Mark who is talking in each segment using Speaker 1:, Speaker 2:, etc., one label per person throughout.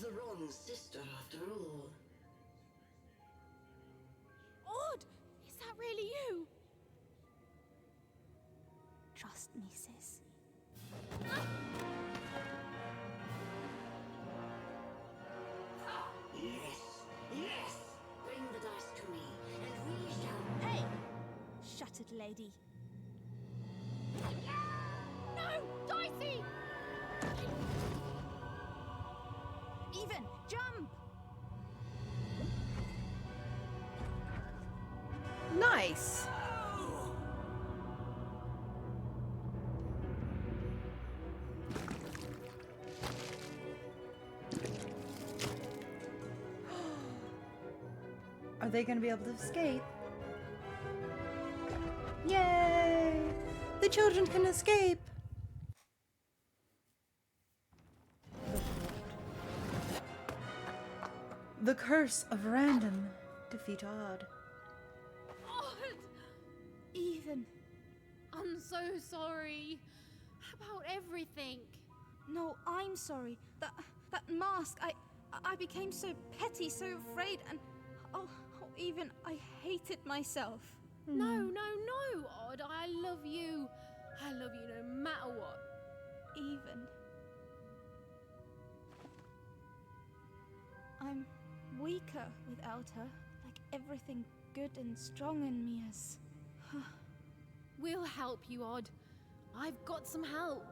Speaker 1: the wrong sister after all.
Speaker 2: Odd! Is that really you?
Speaker 3: Trust me, sis.
Speaker 1: Yes, yes! Bring the dice to me, and we shall...
Speaker 3: Hey! Shattered lady.
Speaker 2: No! Dicey!
Speaker 3: Even! Jump!
Speaker 4: Nice! Are they going to be able to escape? Yay! The children can escape! The curse of random. Defeat odd.
Speaker 2: Odd!
Speaker 3: Even.
Speaker 2: I'm so sorry. About everything.
Speaker 3: No, I'm sorry. That mask, I became so petty, so afraid, and even I hated myself.
Speaker 2: No, Odd. I love you. I love you no matter what.
Speaker 3: Even. I'm weaker without her, like everything good and strong in me is.
Speaker 2: We'll help you, Odd. I've got some help.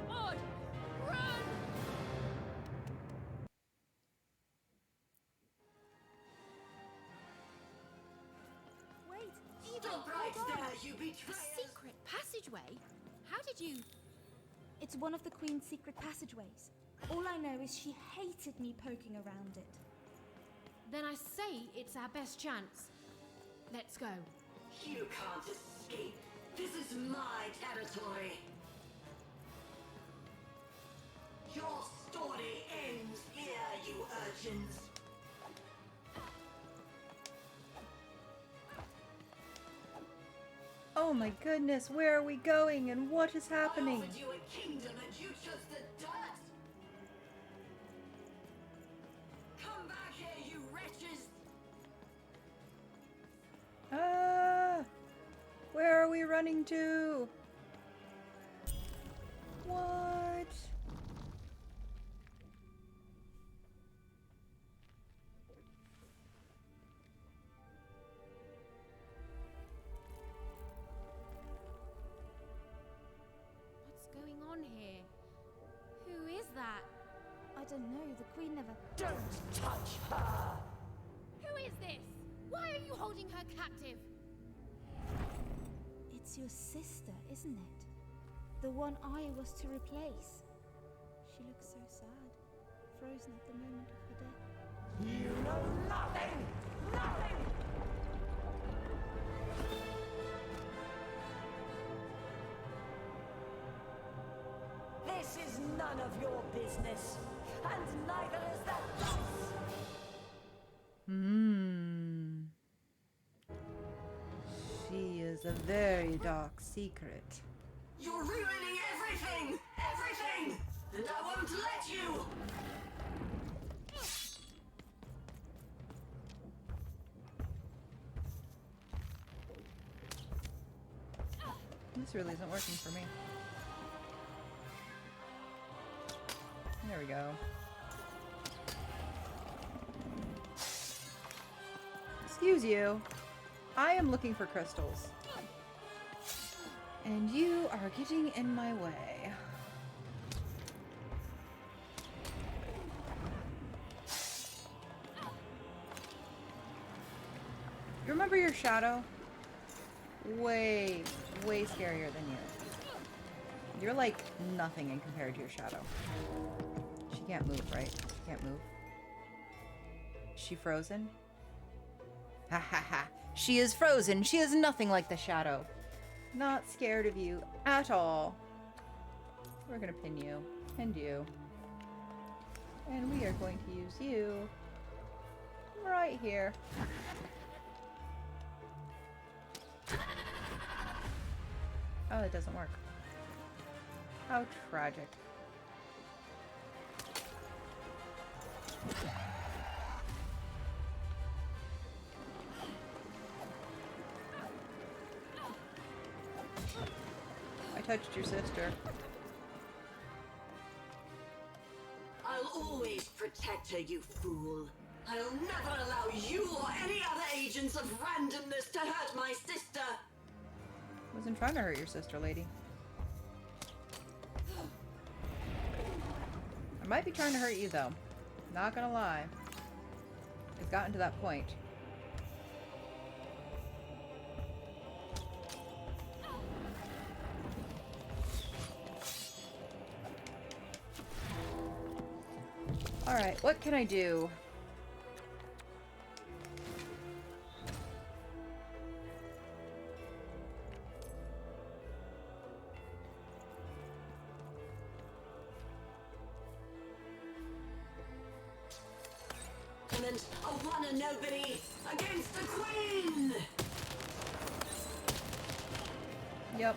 Speaker 2: Odd, run!
Speaker 3: Wait, Even,
Speaker 1: Stop right
Speaker 3: hold on.
Speaker 1: there, you
Speaker 2: A
Speaker 1: betrayer!
Speaker 2: secret passageway? How did you...
Speaker 3: It's one of the Queen's secret passageways. All I know is she hated me poking around it.
Speaker 2: Then I say it's our best chance. Let's go.
Speaker 1: You can't escape. This is my territory. Your story ends here, you urchins.
Speaker 4: Oh my goodness, where are we going and what is happening?
Speaker 1: I offered you a kingdom and you chose the dirt. Come back here, you wretches.
Speaker 4: Where are we running to? What?
Speaker 2: What's going on here? Who is that?
Speaker 3: I don't know, the Queen never...
Speaker 1: Don't touch her.
Speaker 2: Who is this? Why are you holding her captive?
Speaker 3: It's your sister, isn't it? The one I was to replace. She looks so sad, frozen at the moment of her death.
Speaker 1: You know nothing! Nothing! This is none of your business, and neither is that dice!
Speaker 4: She is a very dark secret.
Speaker 1: You're ruining everything! Everything! And I won't let you!
Speaker 4: This really isn't working for me. There we go. Excuse you. I am looking for crystals. And you are getting in my way. You remember your shadow? Way scarier than you. You're like nothing in compared to your shadow. She can't move, right? She can't move. Is she frozen? Ha ha ha. She is frozen. She is nothing like the shadow. Not scared of you at all. We're gonna pin you. And you. And we are going to use you right here. Oh, it doesn't work. How tragic. I touched your sister.
Speaker 1: I'll always protect her, you fool. I'll never allow you or any other agents of randomness to hurt my sister.
Speaker 4: Wasn't trying to hurt your sister, lady. I might be trying to hurt you, though. Not gonna lie. It's gotten to that point. Alright, what can I do?
Speaker 1: A one and nobody against the Queen!
Speaker 4: Yep.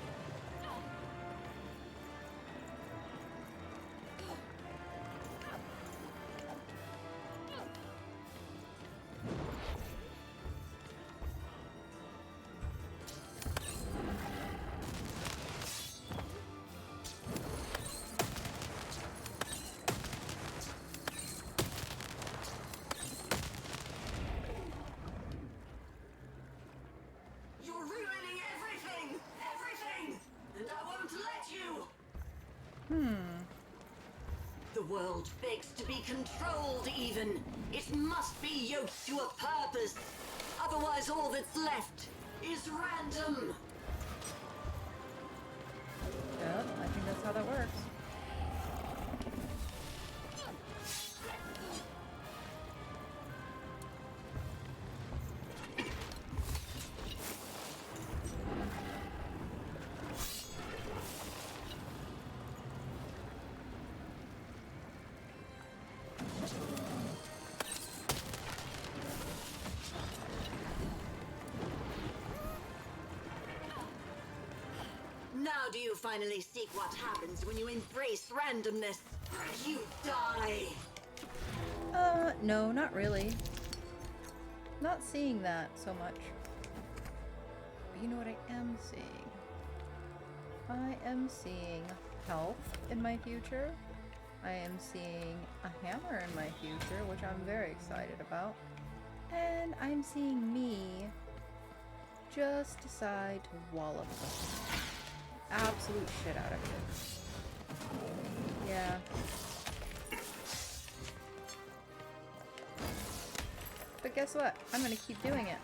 Speaker 1: The world begs to be controlled even. It must be yoked to a purpose. Otherwise all that's left is random.
Speaker 4: Yep, I think that's how that works.
Speaker 1: Now do you finally seek what happens when you embrace randomness? You die!
Speaker 4: No, not really. Not seeing that so much. But you know what I am seeing? I am seeing health in my future. I am seeing a hammer in my future, which I'm very excited about. And I'm seeing me just decide to wallop them. Absolute shit out of it. Yeah. But guess what? I'm gonna keep doing it.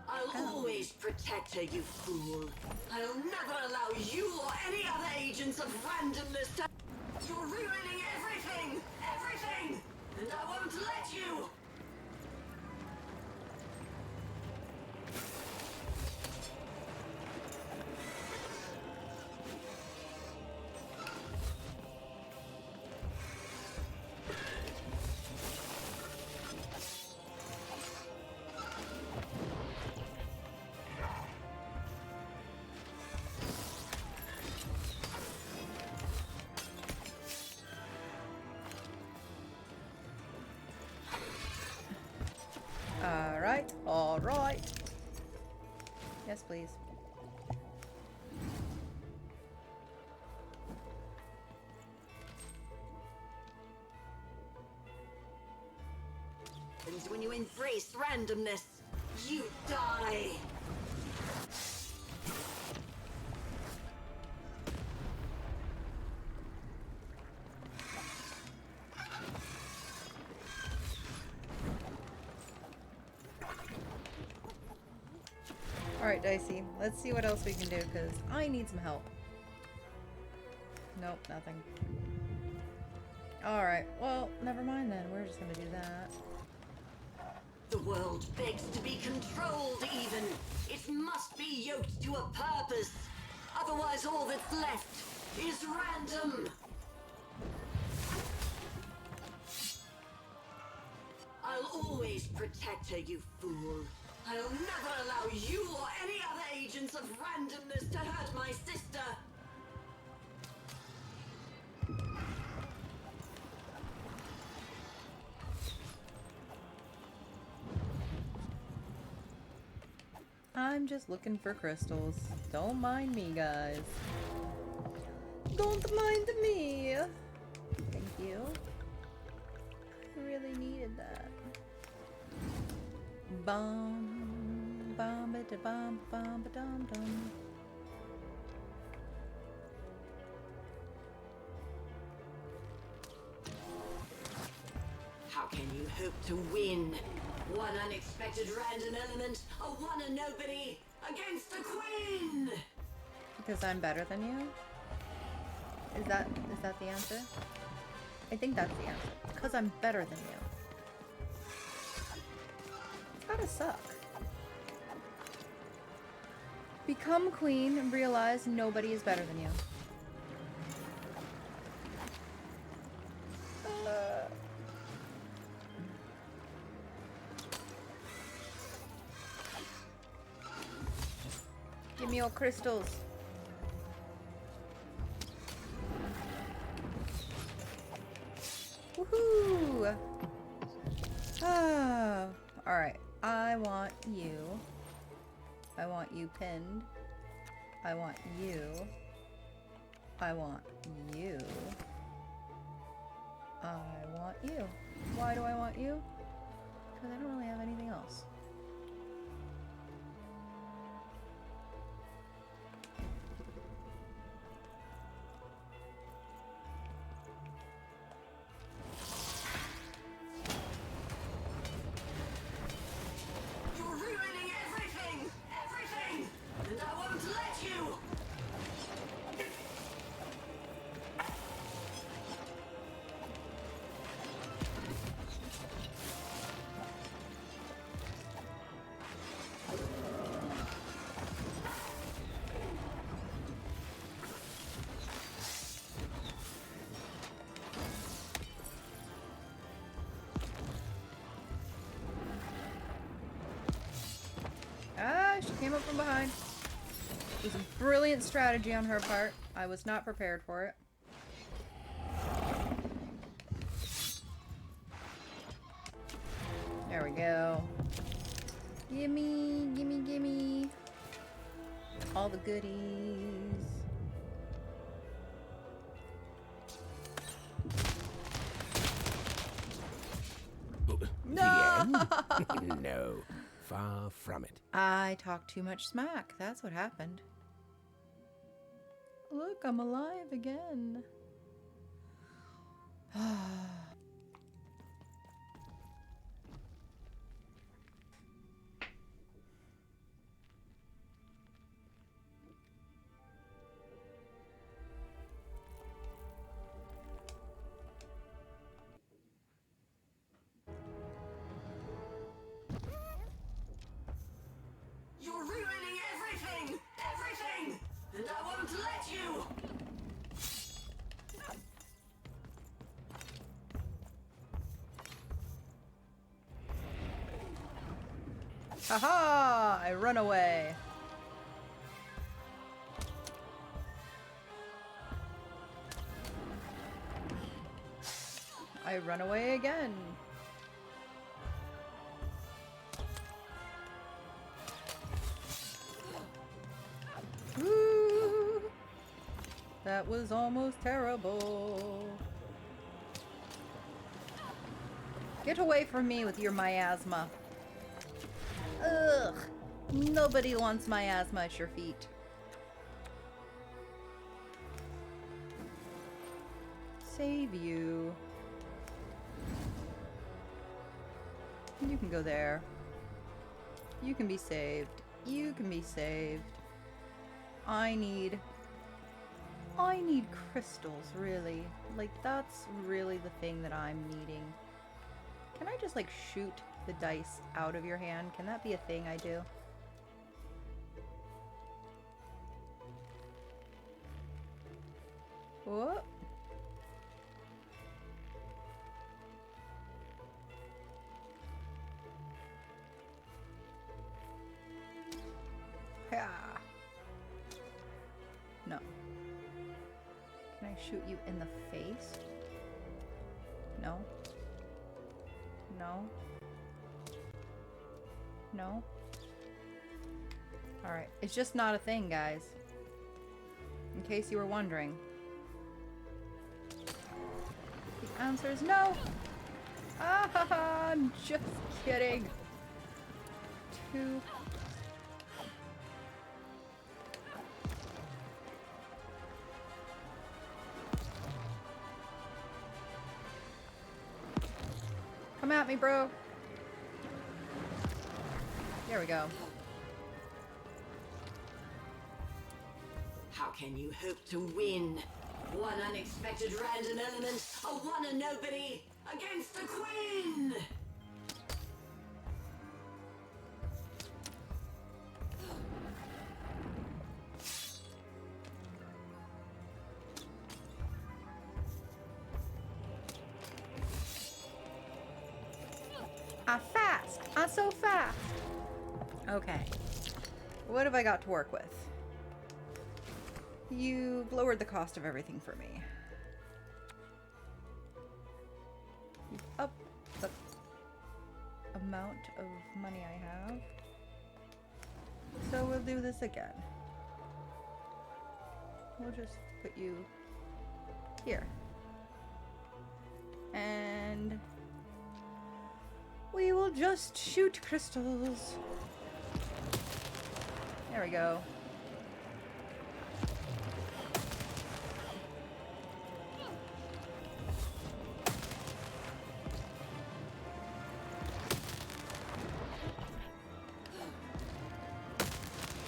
Speaker 1: I'll always protect her, you fool. I'll never allow you or any other agents of randomness to... You're ruining everything! Everything! And I won't let you!
Speaker 4: Alright, alright. Yes, please.
Speaker 1: And when you embrace randomness, you die!
Speaker 4: Alright, Dicey. Let's see what else we can do, because I need some help. Nope, nothing. Alright, well, never mind then. We're just gonna do that.
Speaker 1: The world begs to be controlled even. It must be yoked to a purpose. Otherwise all that's left is random. I'll I'll always protect her, you fool. I'll never allow you or any other agents of randomness to hurt my sister.
Speaker 4: I'm just looking for crystals. Don't mind me, guys. Don't mind me. Thank you. I really needed that. Bum, bum, ba da bum, bum, ba dum dum.
Speaker 1: How can you hope to win? One unexpected random element, a one and nobody, against the queen!
Speaker 4: Because I'm better than you? Is that the answer? I think that's the answer. Because I'm better than you. It's gotta suck. Become queen and realize nobody is better than you. Give me your crystals. Woohoo! Ah, alright. I want you. I want you pinned. I want you. I want you. I want you. Why do I want you? Because I don't really have anything else.
Speaker 1: You're ruining everything! Everything! And I won't let you!
Speaker 4: Ah, she came up from behind. It was a brilliant strategy on her part. I was not prepared for it. There we go. Gimme, gimme, gimme. All the goodies. No!
Speaker 5: No, far from it.
Speaker 4: I talked too much smack. That's what happened. Look, I'm alive again.
Speaker 1: You're ruining everything! Everything! And I won't let you!
Speaker 4: Haha! I run away. I run away again. Ooh, that was almost terrible. Get away from me with your miasma. Ugh. Nobody wants miasma at your feet. Save you. You can go there. You can be saved. You can be saved. I need crystals, really. Like, that's really the thing that I'm needing. Can I just, like, shoot the dice out of your hand? Can that be a thing I do? Whoop. I shoot you in the face? No. No. No. Alright, it's just not a thing, guys. In case you were wondering. The answer is no! Ah, I'm just kidding. Two. Come at me, bro. There we go.
Speaker 1: How can you hope to win? One unexpected random element, a one and nobody, against the queen!
Speaker 4: I'm fast! I'm so fast! Okay. What have I got to work with? You've lowered the cost of everything for me. You've upped the amount of money I have. So we'll do this again. We'll just put you here. And we will just shoot crystals. There we go.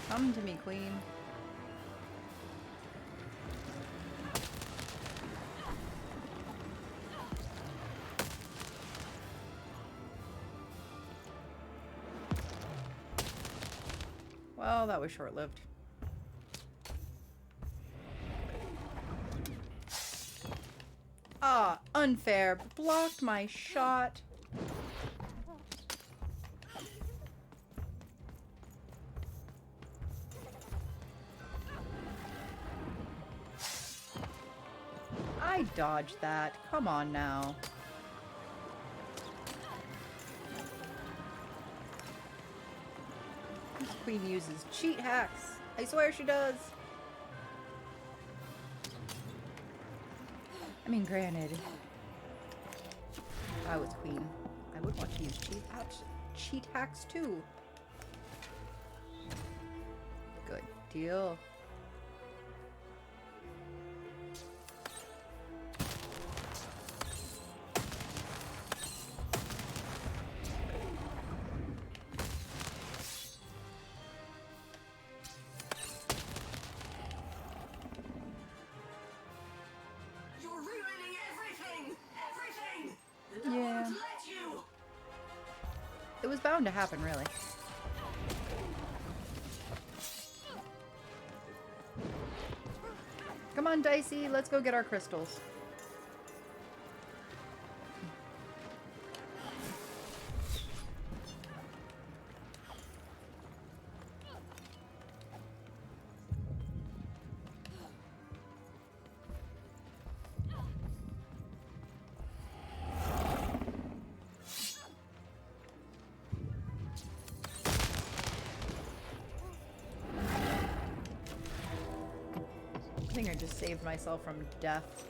Speaker 4: Come to me, queen. Well, that was short-lived. Ah, unfair. Blocked my shot. I dodged that. Come on now. This queen uses cheat hacks. I swear she does. I mean, granted, if I was queen, I would want to use cheat hacks too. Good deal. Yeah. It was bound to happen, really. Come on, Dicey, let's go get our crystals. I think I just saved myself from death.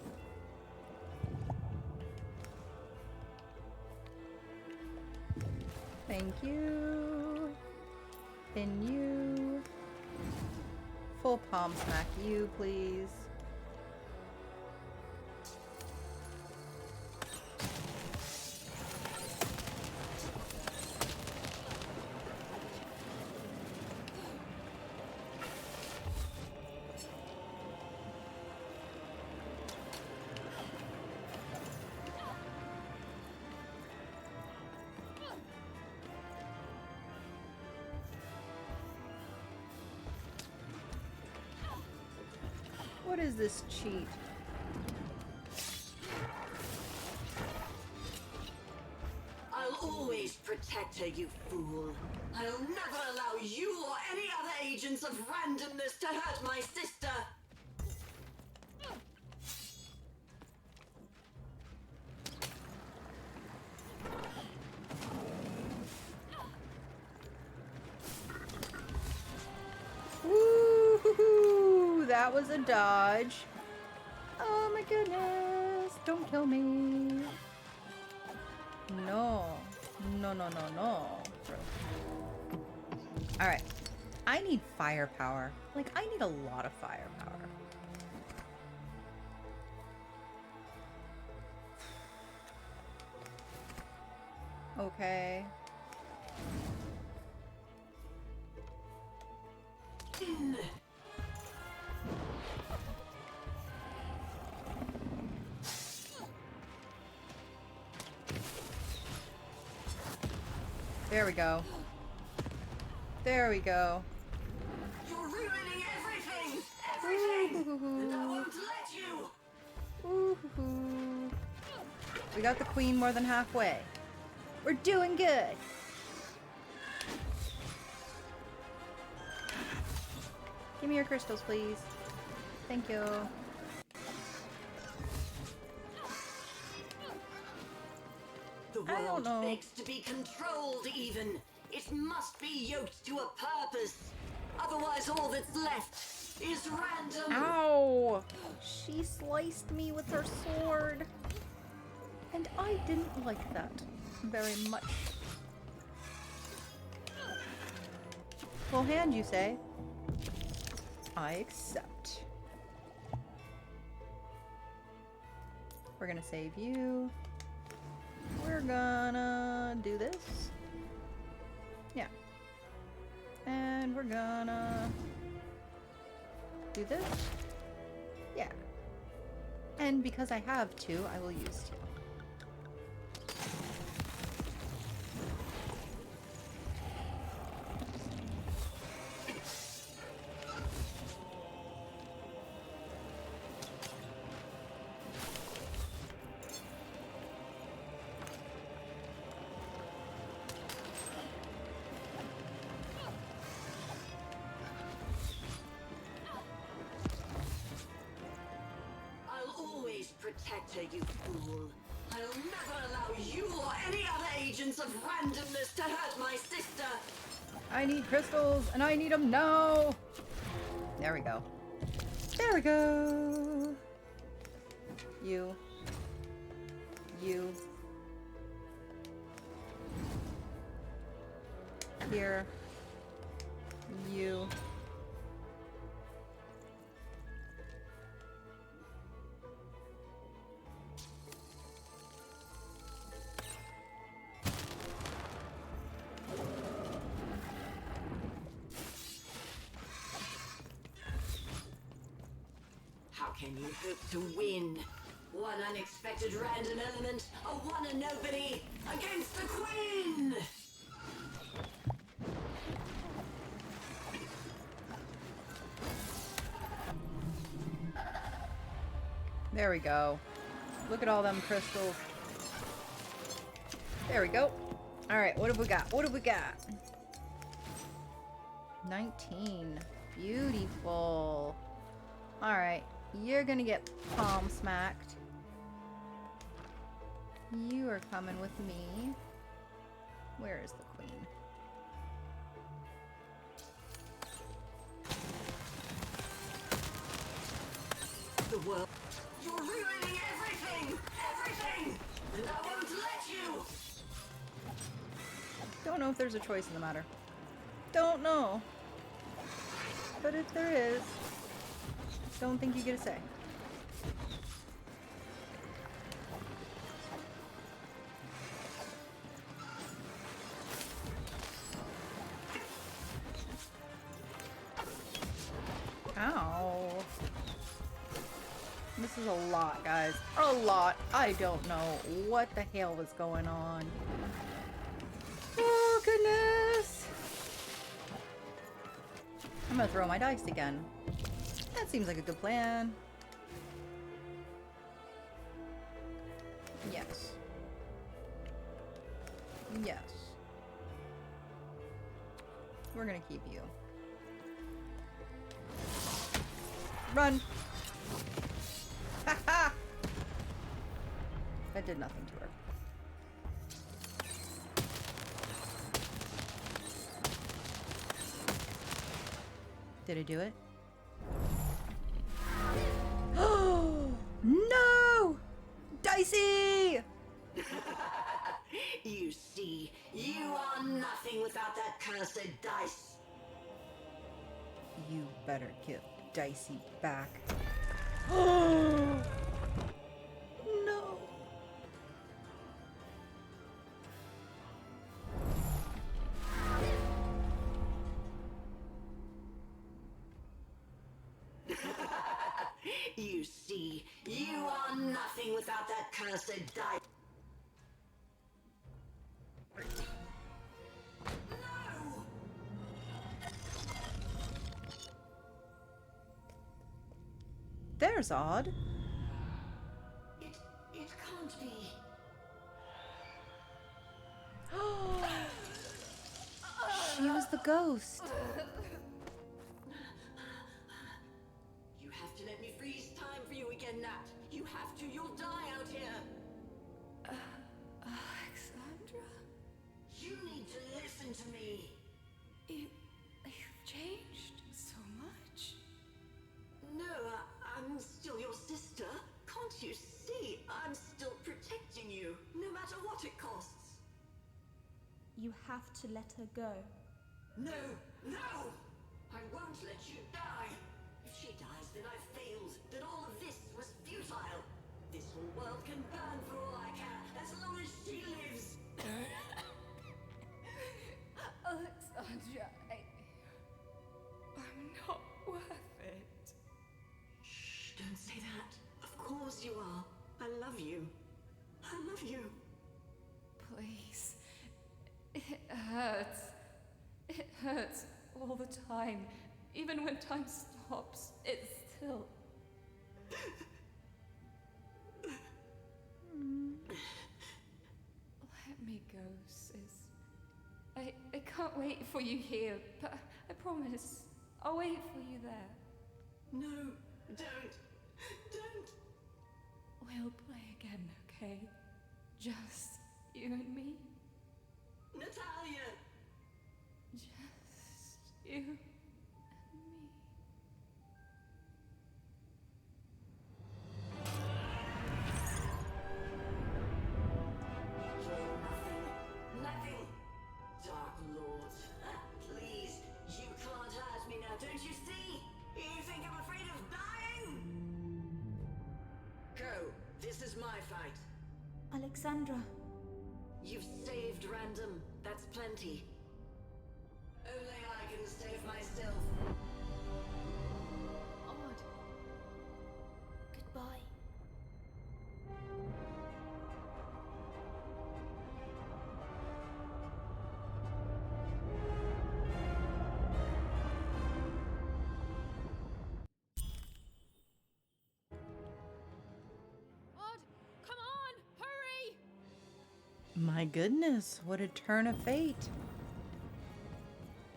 Speaker 4: Thank you. Pin you. Full palm smack you, please. What is this cheat?
Speaker 1: I'll always protect her, you fool. I'll never allow you or any other agents of randomness to hurt my sister.
Speaker 4: that was a dodge. Oh my goodness. Don't kill me. No. No, no, no, no. Alright. I need firepower. Like, I need a lot of firepower. Okay. There we go. There we go.
Speaker 1: You're ruining everything! Everything! And I won't let you!
Speaker 4: Ooh-hoo-hoo. We got the queen more than halfway. We're doing good. Give me your crystals, please. Thank you.
Speaker 1: The
Speaker 4: I don't
Speaker 1: world
Speaker 4: know.
Speaker 1: begs to be controlled even. It must be yoked to a purpose. Otherwise all that's left is random.
Speaker 4: Ow! She sliced me with her sword. And I didn't like that very much. Full hand, you say? I accept. We're gonna save you. We're gonna do this. Yeah. And we're gonna do this. Yeah. And because I have two, I will use two.
Speaker 1: Protect her, you fool. I'll never allow you or any other agents of randomness to hurt my sister.
Speaker 4: I need crystals, and I need them now. There we go. There we go. You. You. Here. You.
Speaker 1: How can you hope to win? One unexpected random element, a one and nobody, against the queen!
Speaker 4: There we go. Look at all them crystals. There we go. Alright, what have we got? What have we got? 19. Beautiful. Alright, you're gonna get palm smacked. You are coming with me. Where is the queen?
Speaker 1: The world. You're ruining everything! Everything! And I won't let you!
Speaker 4: Don't know if there's a choice in the matter. Don't know. But if there is, don't think you get a say. Ow. This is a lot, guys. A lot. I don't know what the hell was going on. Oh, goodness. I'm gonna throw my dice again. That seems like a good plan. Yes. Yes. We're gonna keep you. Run! Ha ha! That did nothing to her. Did it do it?
Speaker 1: cursed dice.
Speaker 4: You better give Dicey back. Oh no.
Speaker 1: You see, you are nothing without that cursed dice. No!
Speaker 4: There's odd.
Speaker 1: It can't be.
Speaker 4: She was the ghost.
Speaker 1: You have to let me freeze time for you again, Nat. You have to. You'll die out here.
Speaker 3: Alexandra,
Speaker 1: You need to listen to me.
Speaker 3: you've changed so much.
Speaker 1: No, I'm still your sister. Can't you see? I'm still protecting you, no matter what it costs.
Speaker 3: You have to let her go.
Speaker 1: No, no! I won't let you die. If she dies, then I failed. Then all of this was futile. This whole world can burn for all I care, as long as she lives.
Speaker 3: Alexandra, I'm not worth it.
Speaker 1: Shh, don't say that. Of course you are. I love you. I love you.
Speaker 3: Please. It hurts. It hurts all the time. Even when time stops, it's still... Let me go, sis. I can't wait for you here, but I promise I'll wait for you there.
Speaker 1: No, don't. Don't.
Speaker 3: We'll play again, okay? Just you and me.
Speaker 1: Natalia!
Speaker 3: Just you and me.
Speaker 1: You're nothing. Nothing. Dark Lord. Please, you can't hurt me now, don't you see? You think I'm afraid of dying? Go. This is my fight.
Speaker 3: Alexandra.
Speaker 1: You've saved Random. That's plenty. Only I can save myself.
Speaker 3: Odd. Goodbye.
Speaker 2: Odd, come on, hurry!
Speaker 4: My goodness, what a turn of fate.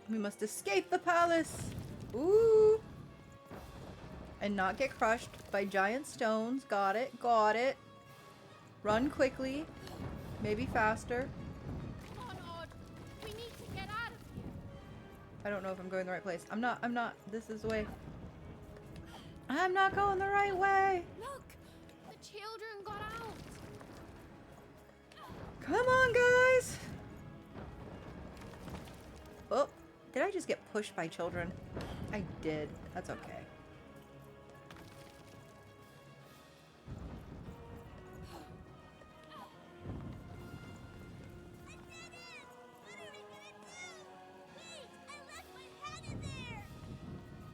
Speaker 4: We must escape the palace. Ooh. And not get crushed by giant stones. Got it, got it. Run quickly. Maybe faster.
Speaker 2: Come on, Odd. We need to get out of here.
Speaker 4: I don't know if I'm going the right place. I'm not. This is the way. I'm not going the right way.
Speaker 2: Look, the children got out.
Speaker 4: Come on, guys. Oh, did I just get pushed by children? I did. That's okay.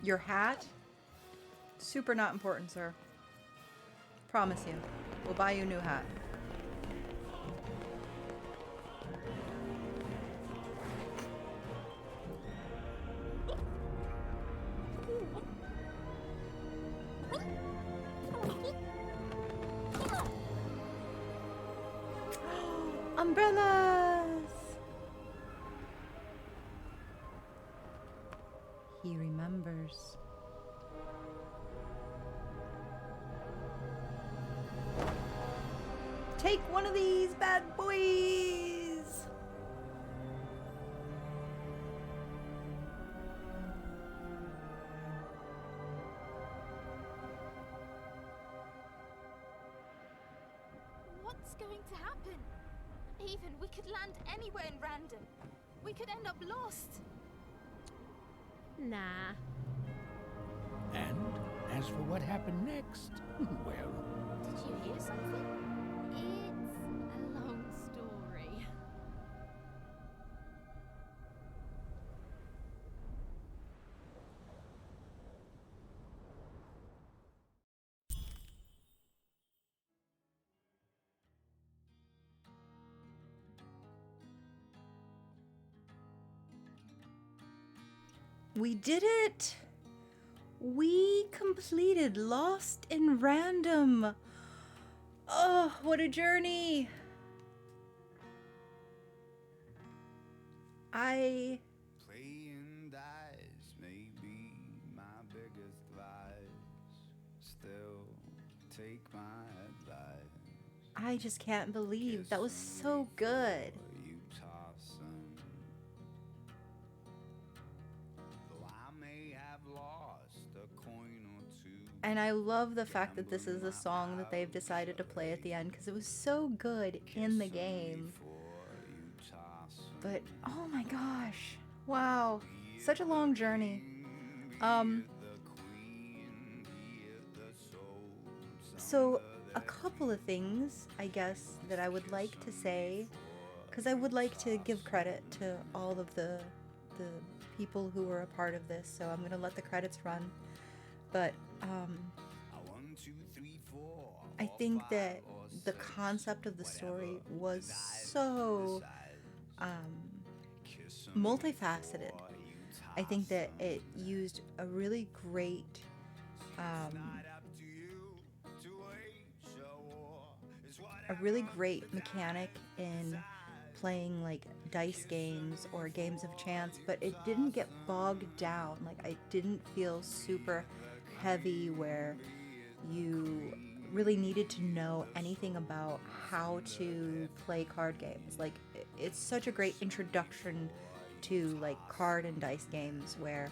Speaker 4: Your hat? Super not important, sir. Promise you. We'll buy you a new hat. Umbrellas! He remembers. Take one of these bad boys!
Speaker 3: What's going to happen? Even we could land anywhere in Random. We could end up lost.
Speaker 2: Nah.
Speaker 5: And as for what happened next, well,
Speaker 3: Did you hear something?
Speaker 2: It's a long story.
Speaker 4: We did it! We completed Lost in Random! Oh, what a journey!
Speaker 6: Playing dice may be my biggest vice. Still, take my advice.
Speaker 4: I just can't believe that was so good.
Speaker 6: You toss 'em. Though I may have lost a coin or two.
Speaker 4: And I love the fact that this is a song that they've decided to play at the end because it was so good in the game. But oh my gosh, wow, such a long journey. So a couple of things, I guess, that I would like to say, because I would like to give credit to all of the people who were a part of this. So I'm gonna let the credits run. But I think that the concept of the story was so multifaceted. I think that it used a really great mechanic in playing like dice games or games of chance, but it didn't get bogged down. Like, I didn't feel super heavy where you really needed to know anything about how to play card games. Like, it's such a great introduction to like card and dice games where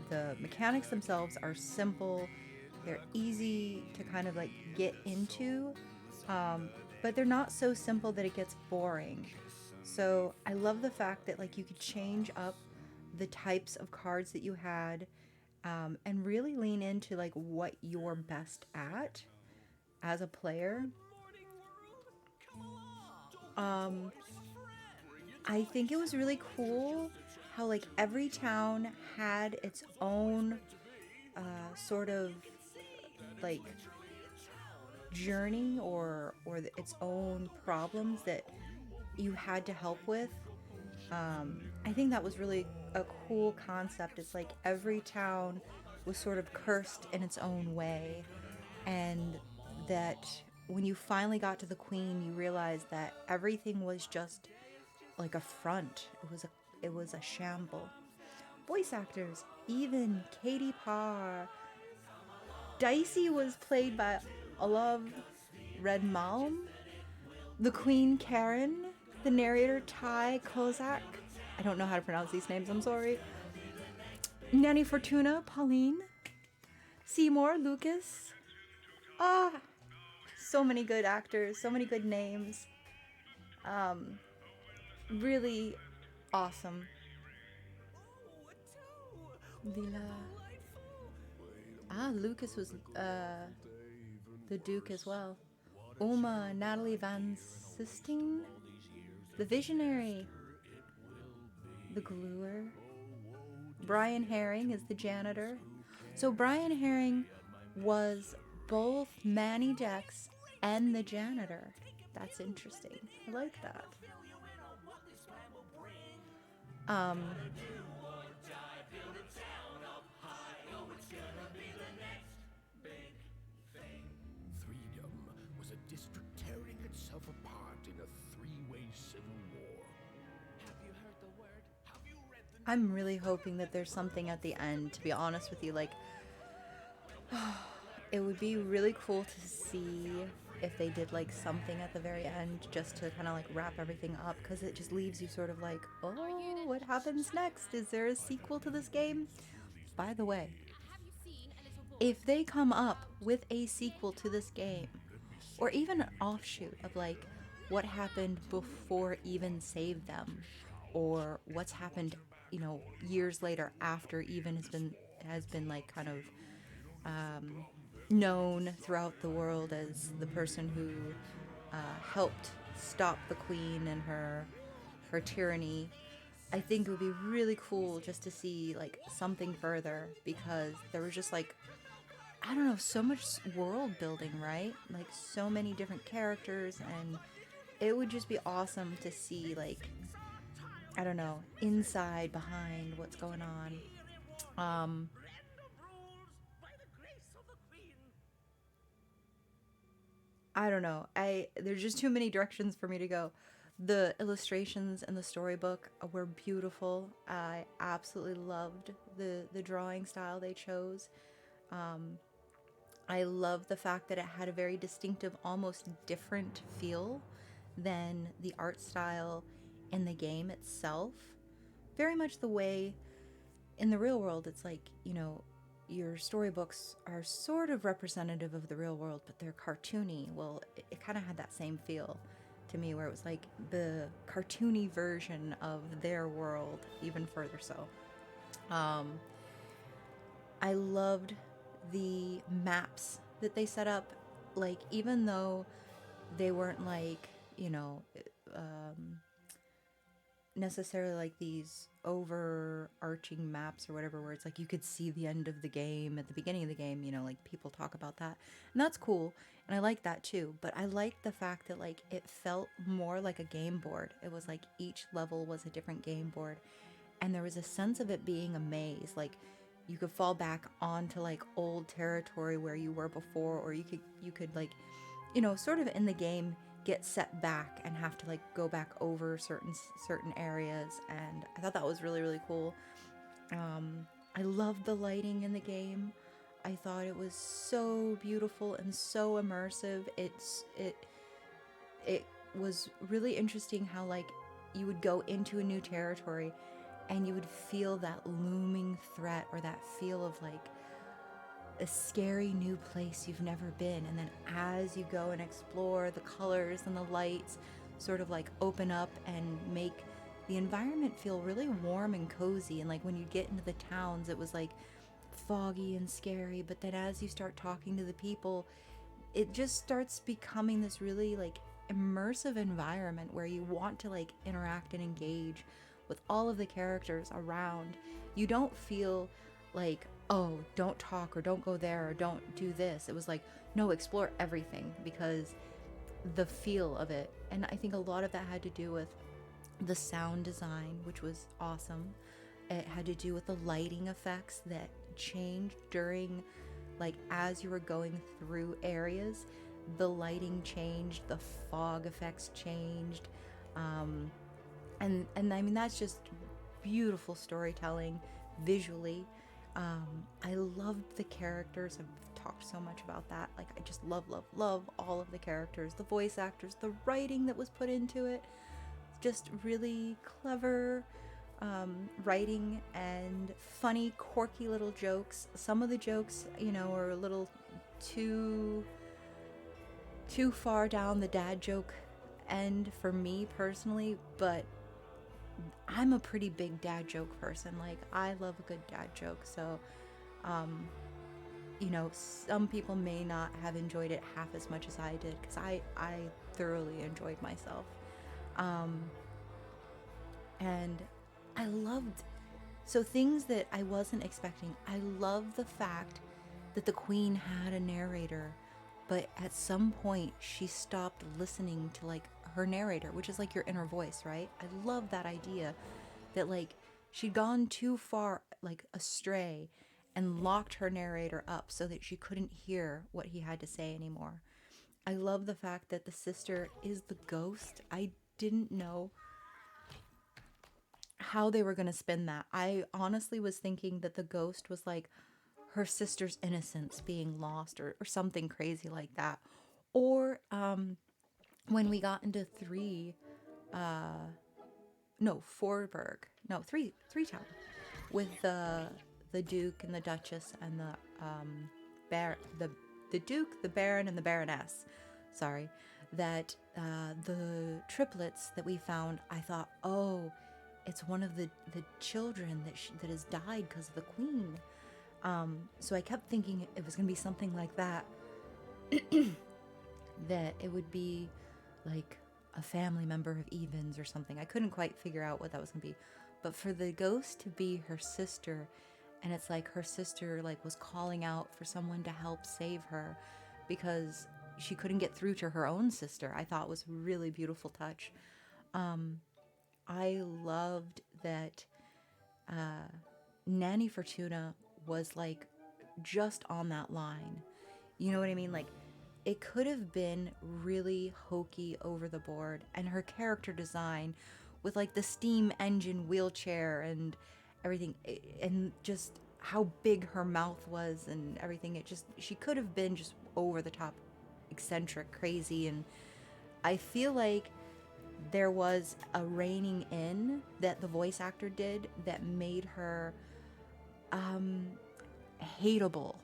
Speaker 4: the mechanics themselves are simple, they're easy to kind of like get into, but they're not so simple that it gets boring. So I love the fact that like you could change up the types of cards that you had, and really lean into like what you're best at as a player. I think it was really cool how like every town had its own sort of like journey or its own problems that you had to help with. I think that was really a cool concept. It's like every town was sort of cursed in its own way, and that when you finally got to the Queen, you realized that everything was just like a front. It was a shamble. Voice actors, even Katie Parr. Dicey was played by Olav Redmalm. The Queen Karen. The narrator Ty Kozak. I don't know how to pronounce these names, I'm sorry. Nanny Fortuna, Pauline. Seymour, Lucas. So many good actors, so many good names. Really awesome. Lucas was the Duke as well. Uma, Natalie Van Sistine, the Visionary, the Gluer. Brian Herring is the janitor. So Brian Herring was both Manny Dex and the janitor. That's interesting. I like that.
Speaker 5: freedom was a district tearing itself apart in a three-way civil war. Have you heard the word? Have you read the...
Speaker 4: I'm really hoping that there's something at the end, to be honest with you. Like, it would be really cool to see if they did like something at the very end just to kind of like wrap everything up, because it just leaves you sort of like, oh, what happens next? Is there a sequel to this game? By the way, if they come up with a sequel to this game, or even an offshoot of like what happened before even Save Them, or what's happened, you know, years later after Even has been like kind of known throughout the world as the person who helped stop the queen and her tyranny. I think it would be really cool just to see like something further, because there was just like, I don't know, so much world building, right? Like so many different characters, and it would just be awesome to see like, I don't know, inside behind what's going on. I don't know. There's just too many directions for me to go. The illustrations in the storybook were beautiful. I absolutely loved the drawing style they chose. I love the fact that it had a very distinctive, almost different feel than the art style in the game itself. Very much the way in the real world, it's like, you know, your storybooks are sort of representative of the real world, but they're cartoony. Well, it kind of had that same feel to me, where it was like the cartoony version of their world, even further so. I loved the maps that they set up. Like, even though they weren't like, you know, necessarily like these overarching maps or whatever, where it's like you could see the end of the game at the beginning of the game, you know, like people talk about that, and that's cool, and I like that too. But I like the fact that like it felt more like a game board. It was like each level was a different game board, and there was a sense of it being a maze. Like you could fall back onto like old territory where you were before, or you could like, you know, sort of in the game get set back and have to like go back over certain areas, and I thought that was really, really cool. I loved the lighting in the game. I thought it was so beautiful and so immersive. It was really interesting how like you would go into a new territory and you would feel that looming threat, or that feel of like a scary new place you've never been, and then as you go and explore, the colors and the lights sort of like open up and make the environment feel really warm and cozy. And like when you get into the towns, it was like foggy and scary, but then as you start talking to the people, it just starts becoming this really like immersive environment where you want to like interact and engage with all of the characters around. You don't feel like, oh, don't talk or don't go there or don't do this. It was like, no, explore everything, because the feel of it. And I think a lot of that had to do with the sound design, which was awesome. It had to do with the lighting effects that changed during, like, as you were going through areas, the lighting changed, the fog effects changed. And I mean, that's just beautiful storytelling visually. I loved the characters. I've talked so much about that. Like, I just love all of the characters, the voice actors, the writing that was put into it. Just really clever writing and funny, quirky little jokes. Some of the jokes, you know, are a little too far down the dad joke end for me personally, but I'm a pretty big dad joke person. Like, I love a good dad joke. So, you know, some people may not have enjoyed it half as much as I did, because I thoroughly enjoyed myself. And I loved, so things that I wasn't expecting. I love the fact that the queen had a narrator, but at some point she stopped listening to like her narrator, which is like your inner voice, right? I love that idea that like she'd gone too far like astray and locked her narrator up so that she couldn't hear what he had to say anymore. I love the fact that the sister is the ghost. I didn't know how they were going to spin that. I honestly was thinking that the ghost was like her sister's innocence being lost, or something crazy like that. Or when we got into Three Town with the Duke and the Duchess and the Duke, the Baron, and the Baroness. Sorry, that the triplets that we found. I thought, oh, it's one of the children that has died because of the queen. So I kept thinking it was gonna be something like that. That it would be like a family member of Evan's or something. I couldn't quite figure out what that was gonna be. But for the ghost to be her sister, and it's like her sister like was calling out for someone to help save her because she couldn't get through to her own sister, I thought was a really beautiful touch. I loved that Nanny Fortuna was like just on that line. You know what I mean? Like, it could have been really hokey over the board, and her character design with like the steam engine wheelchair and everything, and just how big her mouth was and everything, she could have been just over the top, eccentric, crazy. And I feel like there was a reining in that the voice actor did that made her hateable.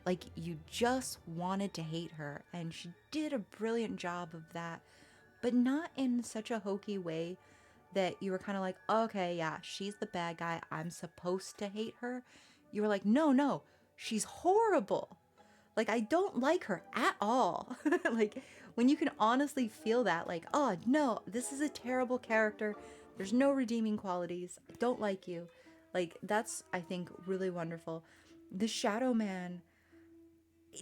Speaker 4: Like, you just wanted to hate her, and she did a brilliant job of that, but not in such a hokey way that you were kind of like, okay, yeah, she's the bad guy, I'm supposed to hate her. You were like, no, she's horrible. Like, I don't like her at all. Like, when you can honestly feel that, like, oh no, this is a terrible character, there's no redeeming qualities, I don't like you. Like, that's, I think, really wonderful. The Shadow Man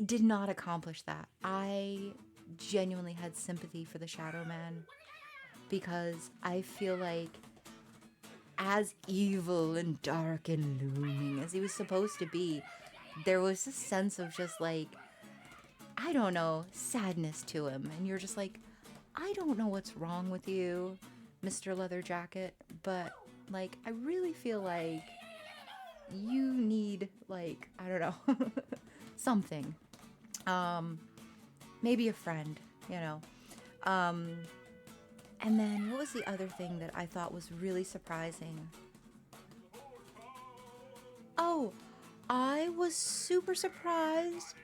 Speaker 4: did not accomplish that. I genuinely had sympathy for the Shadow Man because I feel like, as evil and dark and looming as he was supposed to be, there was this sense of just like, I don't know, sadness to him. And you're just like, I don't know what's wrong with you, Mr. Leather Jacket, but like, I really feel like you need, like, I don't know, something. Maybe a friend, you know. And then what was the other thing that I thought was really surprising? Oh, I was super surprised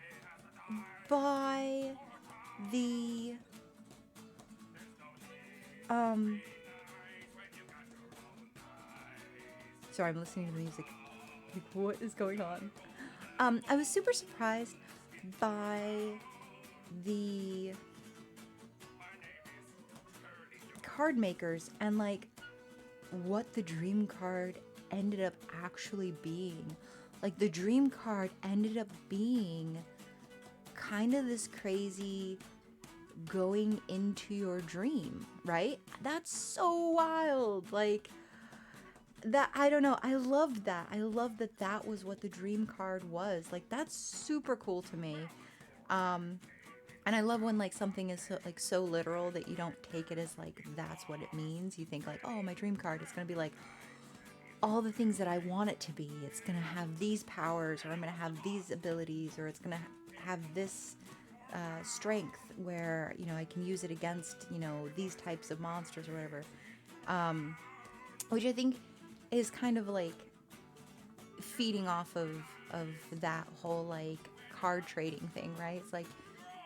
Speaker 4: by the sorry, I'm listening to the music. Like, what is going on? I was super surprised by the card makers and like what the dream card ended up actually being. Like, the dream card ended up being kind of this crazy going into your dream, right? That's so wild. Like, that, I don't know, I loved that. I loved that that was what the dream card was. Like, that's super cool to me. And I love when like something is so literal that you don't take it as like that's what it means. You think like, oh, my dream card is gonna be like all the things that I want it to be. It's gonna have these powers, or I'm gonna have these abilities, or it's gonna have this strength where, you know, I can use it against, you know, these types of monsters or whatever. Which I think is kind of like feeding off of that whole like card trading thing, right? It's like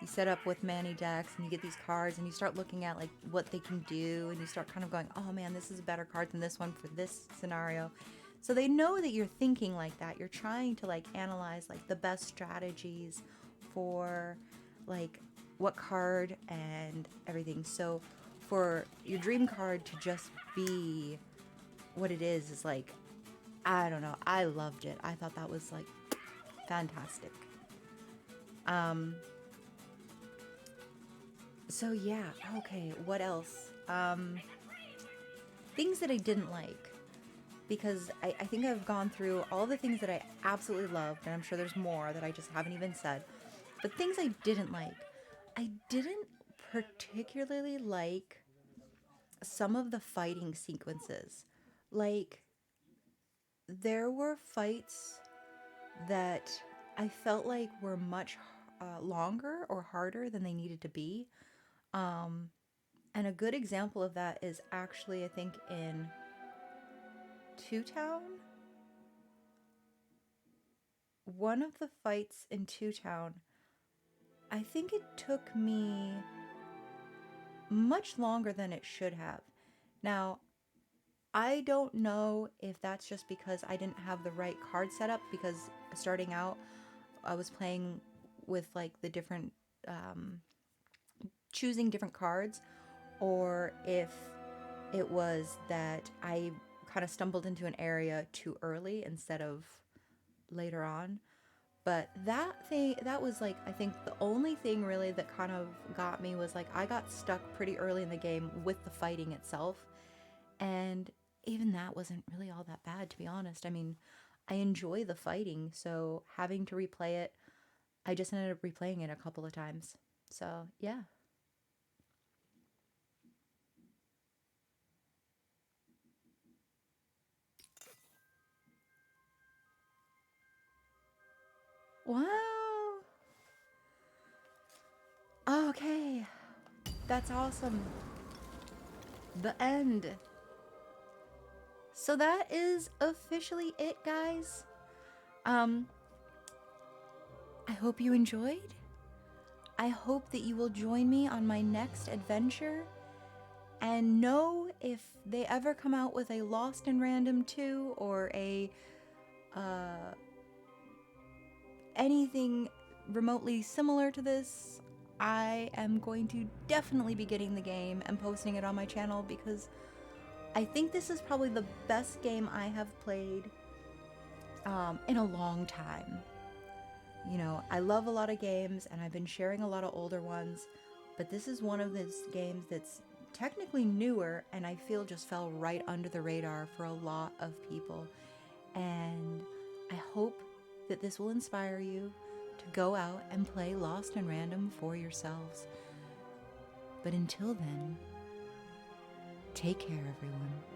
Speaker 4: you set up with Manny decks and you get these cards and you start looking at like what they can do, and you start kind of going, oh man, this is a better card than this one for this scenario. So they know that you're thinking like that. You're trying to like analyze like the best strategies for like what card and everything. So for your dream card to just be what it is like, I don't know, I loved it. I thought that was like fantastic. So yeah, okay, what else? Things that I didn't like, because I think I've gone through all the things that I absolutely loved, and I'm sure there's more that I just haven't even said. But things I didn't like. I didn't particularly like some of the fighting sequences. Like, there were fights that I felt like were much longer or harder than they needed to be. And a good example of that is actually, I think, in Two Town. One of the fights in Two Town, I think it took me much longer than it should have. Now, I don't know if that's just because I didn't have the right card setup, because starting out I was playing with like the different choosing different cards, or if it was that I kind of stumbled into an area too early instead of later on. But that was like, I think the only thing really that kind of got me was like, I got stuck pretty early in the game with the fighting itself. And even that wasn't really all that bad, to be honest. I mean, I enjoy the fighting, so having to replay it, I just ended up replaying it a couple of times. So, yeah. Wow. Okay. That's awesome. The end. So that is officially it, guys. I hope you enjoyed. I hope that you will join me on my next adventure. And know if they ever come out with a Lost in Random 2 or a anything remotely similar to this, I am going to definitely be getting the game and posting it on my channel, because I think this is probably the best game I have played in a long time. You know, I love a lot of games and I've been sharing a lot of older ones, but this is one of those games that's technically newer and I feel just fell right under the radar for a lot of people. And I hope that this will inspire you to go out and play Lost in Random for yourselves. But until then, take care, everyone.